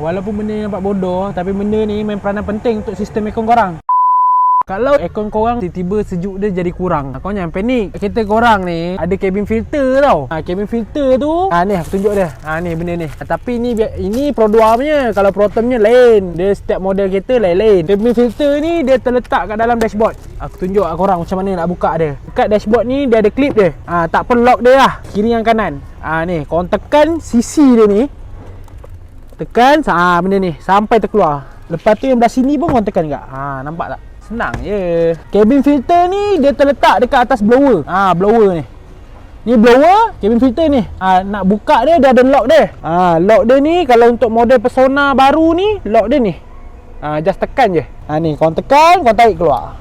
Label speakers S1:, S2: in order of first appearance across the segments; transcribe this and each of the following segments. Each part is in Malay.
S1: Walaupun benda ni nampak bodoh, tapi benda ni main peranan penting untuk sistem aircon korang. Kalau aircon korang tiba-tiba sejuk dia jadi kurang, korang jangan panik. Kereta korang ni ada cabin filter tau. Cabin filter tu ni aku tunjuk dia. Ni benda ni. Tapi ini Pro 2 punya. Kalau Proton punya lain. Dia setiap model kereta lain-lain. Cabin filter ni dia terletak kat dalam dashboard. Aku tunjuk kat korang macam mana nak buka dia. Dekat dashboard ni dia ada clip dia. Tak pun lock dia lah, kiri yang kanan. Ni korang tekan sisi dia ni. Tekan benda ni sampai terkeluar. Lepas tu yang belah sini pun korang tekan juga. Nampak tak? Senang je. Cabin filter ni dia terletak dekat atas blower. Blower ni. Ni blower, cabin filter ni. Nak buka dia ada lock dia. Lock dia ni kalau untuk model Persona baru ni, lock dia ni. Just tekan je. Ni kau tekan, kau tarik keluar.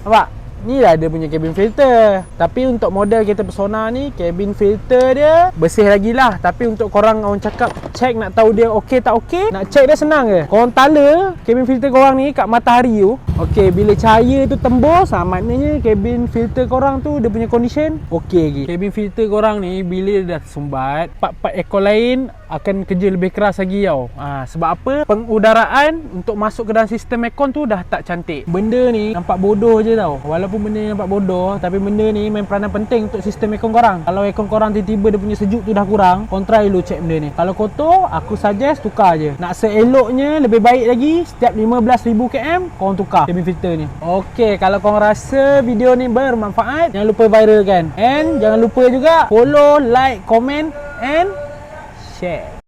S1: Nampak? Ni lah dia punya cabin filter. Tapi untuk model kereta Persona ni, cabin filter dia bersih lagi lah. Tapi untuk korang orang cakap check nak tahu dia okey tak okey, nak check dia senang je. Korang tala cabin filter korang ni kat matahari tu. Okey, bila cahaya tu tembus, maknanya cabin filter korang tu dia punya condition okey lagi. Cabin filter korang ni bila dia dah tersumbat, part-part aircon lain akan kerja lebih keras lagi tau. Sebab apa? Pengudaraan untuk masuk ke dalam sistem aircon tu dah tak cantik. Benda ni nampak bodoh je tau. Walaupun benda ni nampak bodoh, tapi benda ni main peranan penting untuk sistem aircon korang. Kalau aircon korang tiba-tiba dia punya sejuk tu dah kurang, korang try dulu check benda ni. Kalau kotor, aku suggest tukar je. Nak seeloknya lebih baik lagi, setiap 15,000 km korang tukar cabin filter ni. Okey, kalau korang rasa video ni bermanfaat, jangan lupa viralkan. And jangan lupa juga follow, like, comment and share.